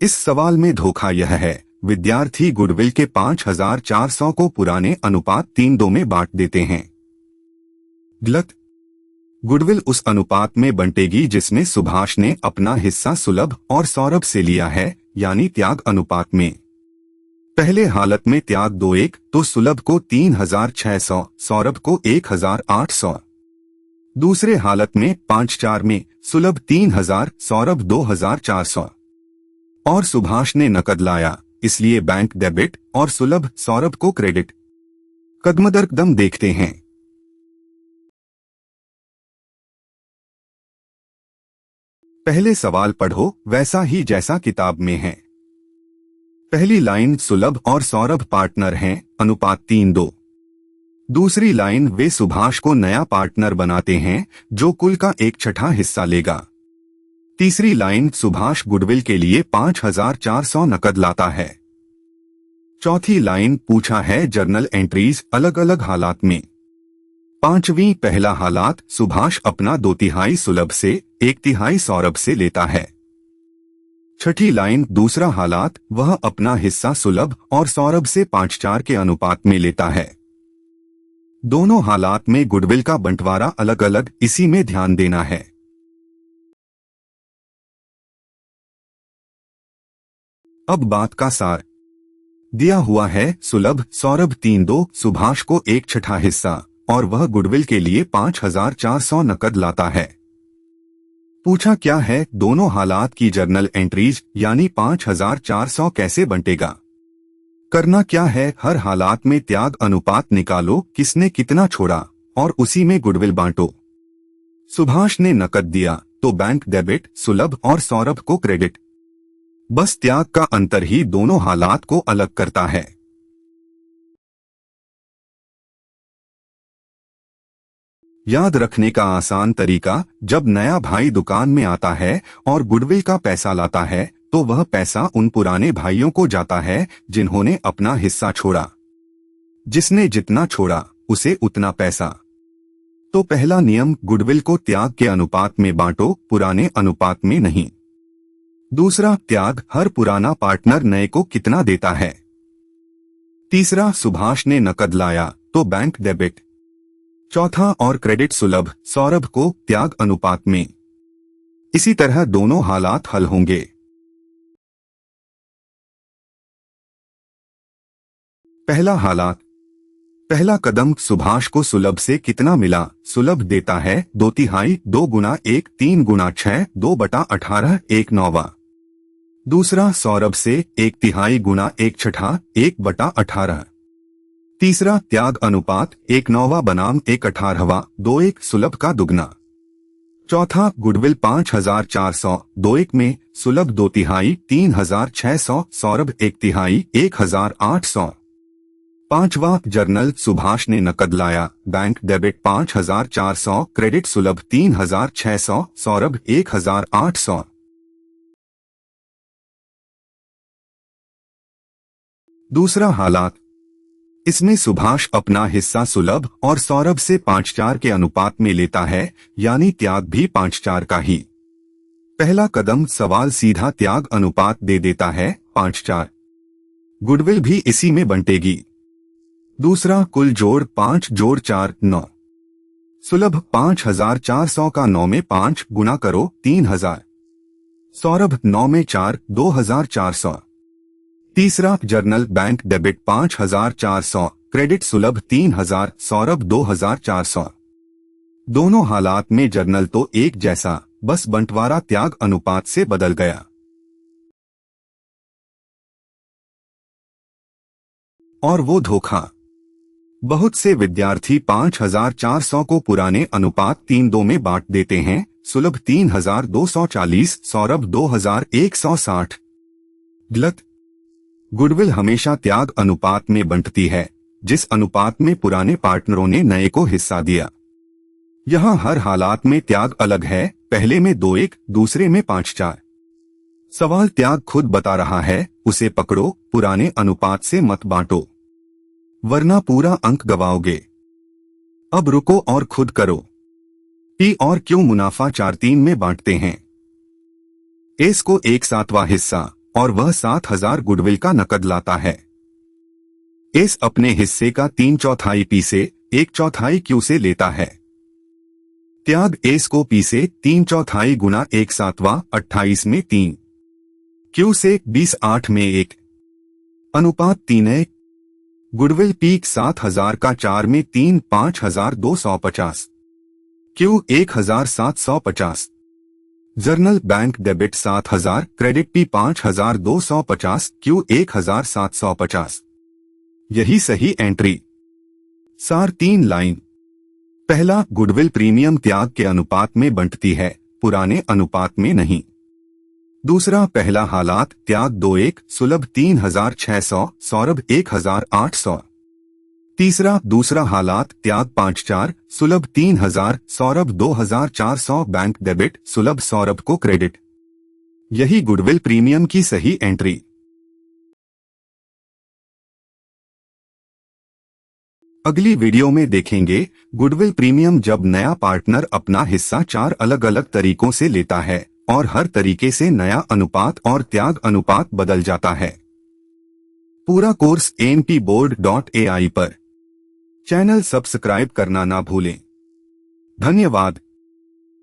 इस सवाल में धोखा यह है, विद्यार्थी गुडविल के 5400 को पुराने अनुपात 3:2 में बांट देते हैं। गलत। गुडविल उस अनुपात में बंटेगी जिसमें सुभाष ने अपना हिस्सा सुलभ और सौरभ से लिया है, यानी त्याग अनुपात में। पहले हालत में त्याग 2:1 तो सुलभ को 3600, सौरभ को 1800। दूसरे हालत में 5:4 में सुलभ 3000, सौरभ 2400। और सुभाष ने नकद लाया, इसलिए बैंक डेबिट और सुलभ सौरभ को क्रेडिट। कदम दर कदम देखते हैं। पहले सवाल पढ़ो वैसा ही जैसा किताब में है। पहली लाइन सुलभ और सौरभ पार्टनर हैं, अनुपात 3:2। दूसरी लाइन वे सुभाष को नया पार्टनर बनाते हैं जो कुल का 1/6 हिस्सा लेगा। तीसरी लाइन सुभाष गुडविल के लिए 5400 नकद लाता है। चौथी लाइन पूछा है जर्नल एंट्रीज अलग अलग हालात में। पांचवी पहला हालात सुभाष अपना 2/3 सुलभ से 1/3 सौरभ से लेता है। छठी लाइन दूसरा हालात वह अपना हिस्सा सुलभ और सौरभ से 5:4 के अनुपात में लेता है। दोनों हालात में गुडविल का बंटवारा अलग अलग, इसी में ध्यान देना है। अब बात का सार दिया हुआ है। सुलभ सौरभ 3:2 सुभाष को 1/6 हिस्सा और वह गुडविल के लिए 5400 नकद लाता है। पूछा क्या है, दोनों हालात की जर्नल एंट्रीज यानी 5400 कैसे बंटेगा। करना क्या है, हर हालात में त्याग अनुपात निकालो, किसने कितना छोड़ा और उसी में गुडविल बांटो। सुभाष ने नकद दिया तो बैंक डेबिट, सुलभ और सौरभ को क्रेडिट। बस त्याग का अंतर ही दोनों हालात को अलग करता है। याद रखने का आसान तरीका, जब नया भाई दुकान में आता है और गुडविल का पैसा लाता है तो वह पैसा उन पुराने भाइयों को जाता है जिन्होंने अपना हिस्सा छोड़ा। जिसने जितना छोड़ा उसे उतना पैसा। तो पहला नियम, गुडविल को त्याग के अनुपात में बांटो, पुराने अनुपात में नहीं। दूसरा, त्याग हर पुराना पार्टनर नए को कितना देता है। तीसरा, सुभाष ने नकद लाया तो बैंक डेबिट। चौथा और क्रेडिट सुलभ सौरभ को त्याग अनुपात में। इसी तरह दोनों हालात हल होंगे। पहला हालात, पहला कदम, सुभाष को सुलभ से कितना मिला। सुलभ देता है 2/3, 2 गुना 1, 3 गुना 6, 2/18, 1/9। दूसरा, सौरभ से 1/3 गुना 1/6, 1/18। तीसरा, त्याग अनुपात 1/9 बनाम 1/18, 2/1 सुलभ का दुगना। चौथा, गुडविल 5400, 2/1 में सुलभ 2/3, 3600, सौरभ 1/3, 1800। पांचवा, जर्नल सुभाष ने नकद लाया, बैंक डेबिट 5400, क्रेडिट सुलभ 3600, सौरभ 1800। दूसरा हालात, इसमें सुभाष अपना हिस्सा सुलभ और सौरभ से 5/4 के अनुपात में लेता है, यानी त्याग भी 5/4 का ही। पहला कदम, सवाल सीधा त्याग अनुपात दे देता है 5/4। गुडविल भी इसी में बंटेगी। दूसरा, कुल जोड़ 5 जोड़ 4, 9। सुलभ 5400 का 9 में 5 गुना करो, 3000। सौरभ 9 में 4, 2400। तीसरा, जर्नल बैंक डेबिट 5400, क्रेडिट सुलभ 3000, सौरभ 2400। दोनों हालात में जर्नल तो एक जैसा, बस बंटवारा त्याग अनुपात से बदल गया। और वो धोखा, बहुत से विद्यार्थी 5400 को पुराने अनुपात 3:2 में बांट देते हैं। सुलभ 3240, सौरभ 2160। गलत। गुडविल हमेशा त्याग अनुपात में बंटती है, जिस अनुपात में पुराने पार्टनरों ने नए को हिस्सा दिया। यहाँ हर हालात में त्याग अलग है, पहले में 2/1, दूसरे में 5/4। सवाल त्याग खुद बता रहा है, उसे पकड़ो, पुराने अनुपात से मत बांटो, वरना पूरा अंक गवाओगे। अब रुको और खुद करो। पी और क्यों मुनाफा 4/3 में बांटते हैं। एस को 1/7वां हिस्सा और वह 7,000 गुडविल का नकद लाता है। एस अपने हिस्से का 3/4 पी से 1/4 क्यू से लेता है। त्याग एस को पी से 3/4 गुना 1/7 28 में 3 क्यू से 20/8 में 1 अनुपात 3 है। गुडविल पीक 7,000 का 4 में 3 5,250 Q 1,750 journal bank debit 7,000 credit P 5,250 Q 1,750। यही सही एंट्री। सार 3 लाइन। पहला, गुडविल प्रीमियम त्याग के अनुपात में बंटती है, पुराने अनुपात में नहीं। दूसरा, पहला हालात त्याग 2:1 सुलभ 3,600 सौरभ 1,800। तीसरा, दूसरा हालात त्याग 5/4 सुलभ 3,000 सौरभ 2,400 बैंक डेबिट सुलभ सौरभ को क्रेडिट। यही गुडविल प्रीमियम की सही एंट्री। अगली वीडियो में देखेंगे गुडविल प्रीमियम जब नया पार्टनर अपना हिस्सा 4 अलग अलग तरीकों से लेता है और हर तरीके से नया अनुपात और त्याग अनुपात बदल जाता है। पूरा कोर्स ANPboard.ai पर। चैनल सब्सक्राइब करना ना भूलें। धन्यवाद।